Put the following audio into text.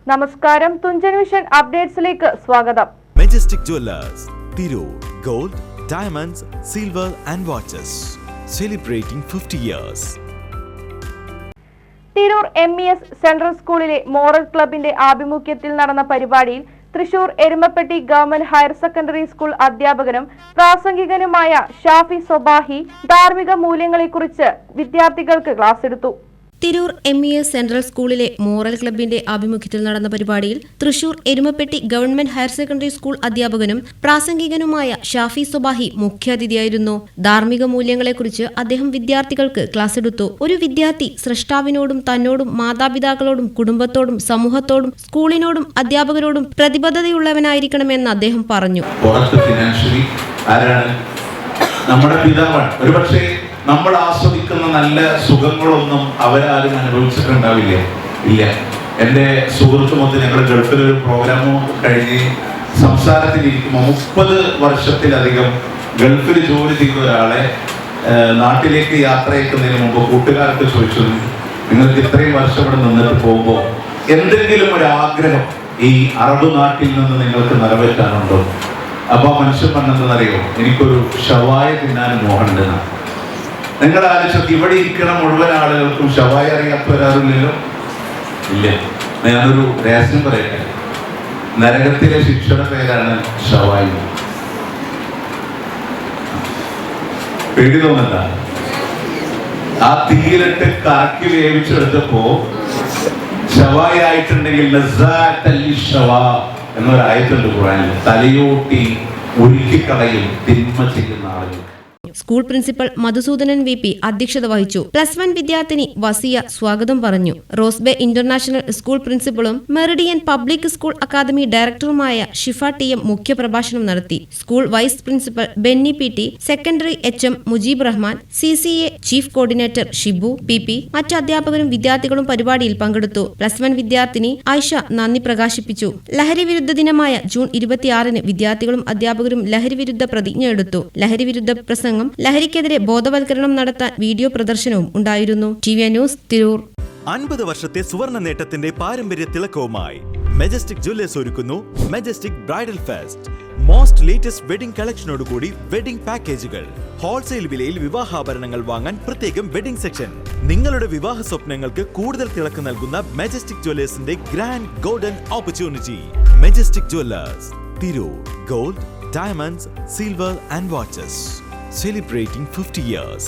നമസ്കാരം, തുഞ്ചൻ വിഷൻ അപ്ഡേറ്റ്സിലേക്ക് സ്വാഗതം. Majestic Jewellers, Tirur. Gold, diamonds, silver and watches. Celebrating 50 years. Tirur MES central സ്കൂളിലെ മോറൽ ക്ലബിന്റെ ആഭിമുഖ്യത്തിൽ നടന്ന പരിപാടിയിൽ Thrissur Erumappetty government higher secondary school അധ്യാപകനും പ്രാസംഗികനുമായ ഷാഫി സൊബാഹി ധാർമ്മിക മൂല്യങ്ങളെക്കുറിച്ച് വിദ്യാർത്ഥികൾക്ക് ക്ലാസ് എടുത്തു. തിരൂർ MES സെൻട്രൽ സ്കൂളിലെ മോറൽ ക്ലബിന്റെ ആഭിമുഖ്യത്തിൽ നടന്ന പരിപാടിയിൽ Thrissur Erumappetty government higher secondary school അധ്യാപകനും പ്രാസംഗികനുമായ ഷാഫി സൊബാഹി മുഖ്യാതിഥിയായിരുന്നു. ധാർമ്മിക മൂല്യങ്ങളെക്കുറിച്ച് അദ്ദേഹം വിദ്യാർത്ഥികൾക്ക് ക്ലാസ് എടുത്തു. ഒരു വിദ്യാർത്ഥി സൃഷ്ടാവിനോടും തന്നോടും മാതാപിതാക്കളോടും കുടുംബത്തോടും സമൂഹത്തോടും സ്കൂളിനോടും അധ്യാപകരോടും പ്രതിബദ്ധതയുള്ളവനായിരിക്കണമെന്ന് അദ്ദേഹം പറഞ്ഞു. നമ്മുടെ പിതാവാണ്. ഒരുപക്ഷെ നമ്മൾ ആസ്വദിക്കുന്ന നല്ല സുഖങ്ങളൊന്നും അവരാരും അനുഭവിച്ചിട്ടുണ്ടാവില്ല. ഇല്ല. എൻ്റെ സുഹൃത്തുമൊത്ത് ഞങ്ങൾ ഗൾഫിൽ ഒരു പ്രോഗ്രാമോ കഴിഞ്ഞ് സംസാരത്തിലിരിക്കുമ്പോൾ 30 വർഷത്തിലധികം ഗൾഫിൽ ജോലി ചെയ്ത ഒരാളെ നാട്ടിലേക്ക് യാത്ര അയക്കുന്നതിന് മുമ്പ് കൂട്ടുകാർക്ക് ചോദിച്ചു, നിങ്ങൾക്ക് ഇത്രയും വർഷം ഇവിടെ നിന്നിട്ട് പോകുമ്പോൾ എന്തെങ്കിലും ഒരു ആഗ്രഹം ഈ അറബ് നാട്ടിൽ നിന്ന് നിങ്ങൾക്ക് നിറവേറ്റാനുണ്ടോ? അപ്പോൾ മനുഷ്യൻ പറഞ്ഞെന്നറിയോ, എനിക്കൊരു ഷവായ തിന്നാൻ മോഹമുണ്ട്. നിങ്ങൾ ആലോചിച്ചു, ഇവിടെ ഇരിക്കണ മുഴുവൻ ആളുകൾക്കും ഷവായ അറിയാത്തവരാറില്ലല്ലോ. ഇല്ല. ഞാനൊരു രഹസ്യം പറയട്ടെ. നരകത്തിലെ ശിക്ഷയുടെ പേരാണ് ഷവായി. പേടി തോന്നണ്ട. ആ തീയിലിട്ട് കറക്കി വേവിച്ചെടുത്തപ്പോ ഷവായി ആയിട്ടുണ്ടെങ്കിൽ എന്നൊരായത്തുണ്ട് ഖുർആനിൽ. തലയോട്ടി ഒരുക്കിക്കളയും തിന്മ ചെയ്യുന്ന ആളുകൾ. സ്കൂൾ പ്രിൻസിപ്പൽ മധുസൂദനൻ VP അധ്യക്ഷത വഹിച്ചു. +1 വിദ്യാർത്ഥിനി വസിയ സ്വാഗതം പറഞ്ഞു. റോസ്ബേ ഇന്റർനാഷണൽ സ്കൂൾ പ്രിൻസിപ്പളും മെറിഡിയൻ പബ്ലിക് സ്കൂൾ അക്കാദമി ഡയറക്ടറുമായ ഷിഫ TM മുഖ്യപ്രഭാഷണം നടത്തി. School vice principal Benny PT, secondary HM Mujeeb Rahman, CCA chief coordinator Shibu PP, മറ്റ് അധ്യാപകരും വിദ്യാർത്ഥികളും പരിപാടിയിൽ പങ്കെടുത്തു. +1 വിദ്യാർത്ഥിനി ആയിഷ നന്ദി പ്രകാശിപ്പിച്ചു. ലഹരി വിരുദ്ധ ദിനമായ ജൂൺ 26-ന് വിദ്യാർത്ഥികളും അധ്യാപകരും ലഹരി വിരുദ്ധ പ്രതിജ്ഞ എടുത്തു. ലഹരി വിരുദ്ധ പ്രസംഗം, ലഹരിക്കെതിരെ ബോധവൽക്കരണം നടത്താൻ വീഡിയോ പ്രദർശനവും ഉണ്ടായിരുന്നു. TV news, Tirur. 50 വർഷത്തെ സുവർണ നേട്ടത്തിന്റെ പാരമ്പര്യ തിളക്കവുമായി മെജസ്റ്റിക് ജുവല്ലേഴ്സ് ഒരുക്കുന്നു Majestic bridal fest. Most latest wedding കളക്ഷനോടുകൂടി വെഡിംഗ് പാക്കേജുകൾ. ഹോൾസെയിൽ വിലയിൽ വിവാഹാഭരണങ്ങൾ വാങ്ങാൻ പ്രത്യേകം വെഡിംഗ് സെക്ഷൻ. നിങ്ങളുടെ വിവാഹ സ്വപ്നങ്ങൾക്ക് കൂടുതൽ തിളക്കം നൽകുന്ന മെജസ്റ്റിക് ജുവല്ലേഴ്സിന്റെ grand golden opportunity. Majestic Jewellers, Tirur. Gold, diamonds, silver and watches. Celebrating 50 years.